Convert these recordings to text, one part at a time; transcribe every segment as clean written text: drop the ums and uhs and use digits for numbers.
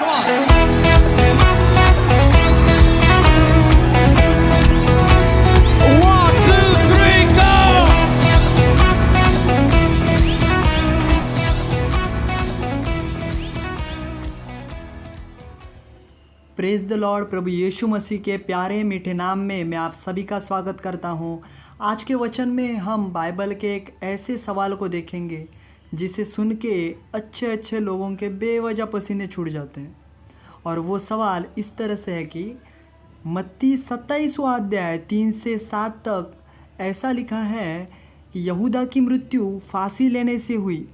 Come on. 1, 2, 3, go! Praise the Lord. प्रभु यीशु मसीह के प्यारे मीठे नाम में मैं आप सभी का स्वागत करता हूं। आज के वचन में हम बाइबल के एक ऐसे सवाल को देखेंगे जिसे सुन के अच्छे अच्छे लोगों के बेवजह पसीने छूट जाते हैं। और वो सवाल इस तरह से है कि मत्ती 27वां अध्याय 3 से 7 तक ऐसा लिखा है कि यहूदा की मृत्यु फांसी लेने से हुई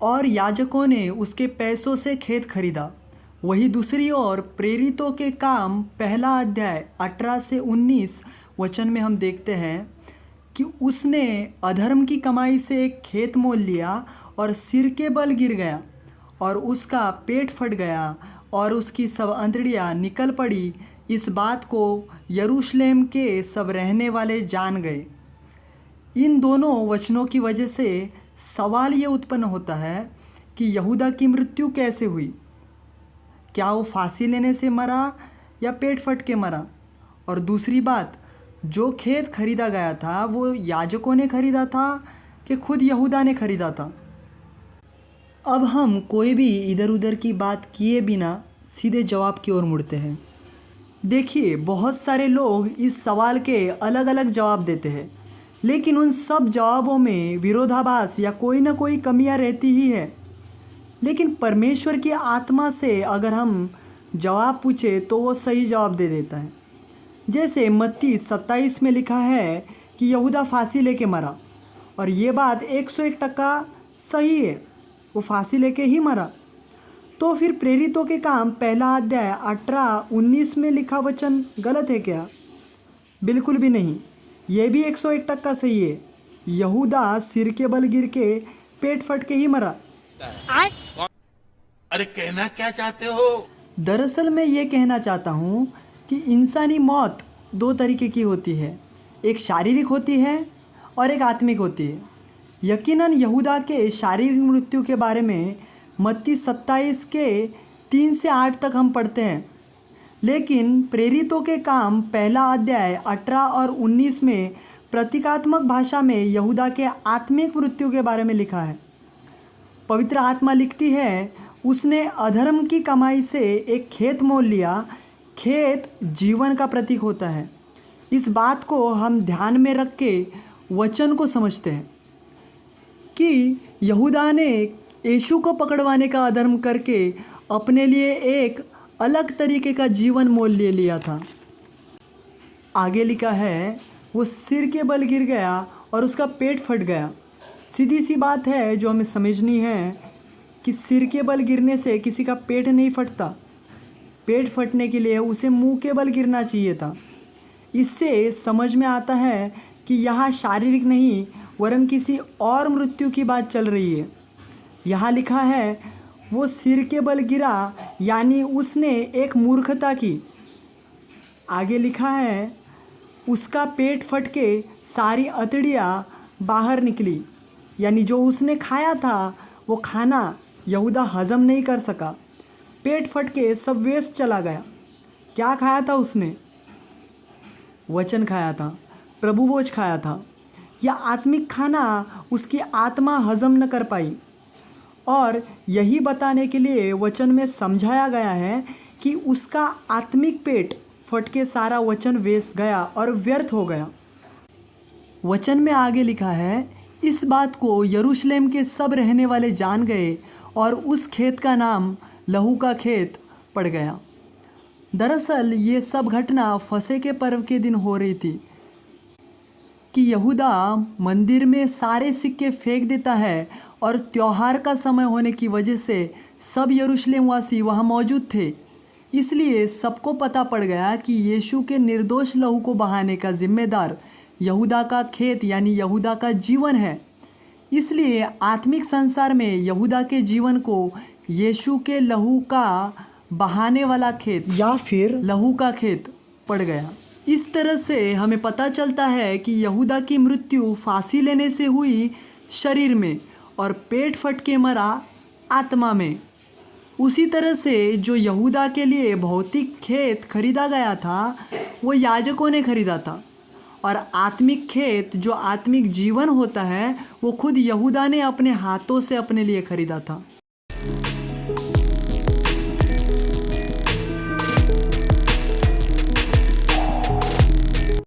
और याजकों ने उसके पैसों से खेत खरीदा। वही दूसरी ओर प्रेरितों के काम पहला अध्याय 18 से 19 वचन में हम देखते हैं कि उसने अधर्म की कमाई से एक खेत मोल लिया और सिर के बल गिर गया और उसका पेट फट गया और उसकी सब अंतड़ियाँ निकल पड़ी। इस बात को यरूशलेम के सब रहने वाले जान गए। इन दोनों वचनों की वजह से सवाल ये उत्पन्न होता है कि यहूदा की मृत्यु कैसे हुई। क्या वो फांसी लेने से मरा या पेट फट के मरा? और दूसरी बात, जो खेत खरीदा गया था वो याजकों ने खरीदा था कि खुद यहूदा ने खरीदा था? अब हम कोई भी इधर उधर की बात किए बिना सीधे जवाब की ओर मुड़ते हैं। देखिए, बहुत सारे लोग इस सवाल के अलग अलग जवाब देते हैं, लेकिन उन सब जवाबों में विरोधाभास या कोई ना कोई कमियां रहती ही है। लेकिन परमेश्वर की आत्मा से अगर हम जवाब पूछे तो वो सही जवाब दे देता है। जैसे मत्ती 27 में लिखा है कि यहूदा फांसी लेके मरा, और ये बात 101% सही है, वो फांसी लेके ही मरा। तो फिर प्रेरितों के काम पहला अध्याय 18-19 में लिखा वचन गलत है क्या? बिल्कुल भी नहीं, ये भी 101% सही है। यहूदा सिर के बल गिर के पेट फट के ही मरा। अरे कहना क्या चाहते हो? दरअसल मैं ये कहना चाहता हूँ कि इंसानी मौत दो तरीके की होती है, एक शारीरिक होती है और एक आत्मिक होती है। यकीनन यहूदा के शारीरिक मृत्यु के बारे में मत्ती 27 के 3 से 8 तक हम पढ़ते हैं, लेकिन प्रेरितों के काम पहला अध्याय 18 और 19 में प्रतीकात्मक भाषा में यहूदा के आत्मिक मृत्यु के बारे में लिखा है। पवित्र आत्मा लिखती है, उसने अधर्म की कमाई से एक खेत मोल लिया। खेत जीवन का प्रतीक होता है। इस बात को हम ध्यान में रख के वचन को समझते हैं कि यहूदा ने यीशु को पकड़वाने का अधर्म करके अपने लिए एक अलग तरीके का जीवन मोल ले लिया था। आगे लिखा है, वो सिर के बल गिर गया और उसका पेट फट गया। सीधी सी बात है जो हमें समझनी है कि सिर के बल गिरने से किसी का पेट नहीं फटता। पेट फटने के लिए उसे मुंह के बल गिरना चाहिए था। इससे समझ में आता है कि यहाँ शारीरिक नहीं वरन किसी और मृत्यु की बात चल रही है। यहाँ लिखा है, वो सिर के बल गिरा, यानी उसने एक मूर्खता की। आगे लिखा है, उसका पेट फट के सारी अतड़ियाँ बाहर निकली, यानी जो उसने खाया था वो खाना यहूदा हजम नहीं कर सका। पेट फट के सब वेस्ट चला गया। क्या खाया था उसने? वचन खाया था, प्रभु भोज खाया था। यह आत्मिक खाना उसकी आत्मा हजम न कर पाई। और यही बताने के लिए वचन में समझाया गया है कि उसका आत्मिक पेट फट के सारा वचन वेस्ट गया और व्यर्थ हो गया। वचन में आगे लिखा है, इस बात को यरूशलेम के सब रहने वाले जान गए और उस खेत का नाम लहू का खेत पड़ गया। दरअसल ये सब घटना फसह के पर्व के दिन हो रही थी कि यहूदा मंदिर में सारे सिक्के फेंक देता है और त्यौहार का समय होने की वजह से सब यरूशलेम वासी वहाँ मौजूद थे। इसलिए सबको पता पड़ गया कि यीशु के निर्दोष लहू को बहाने का जिम्मेदार यहूदा का खेत यानी यहूदा का जीवन है। इसलिए आत्मिक संसार में यहूदा के जीवन को यीशु के लहू का बहाने वाला खेत या फिर लहू का खेत पड़ गया। इस तरह से हमें पता चलता है कि यहूदा की मृत्यु फांसी लेने से हुई शरीर में और पेट फट के मरा आत्मा में। उसी तरह से जो यहूदा के लिए भौतिक खेत खरीदा गया था वो याजकों ने खरीदा था, और आत्मिक खेत जो आत्मिक जीवन होता है वो खुद यहूदा ने अपने हाथों से अपने लिए खरीदा था।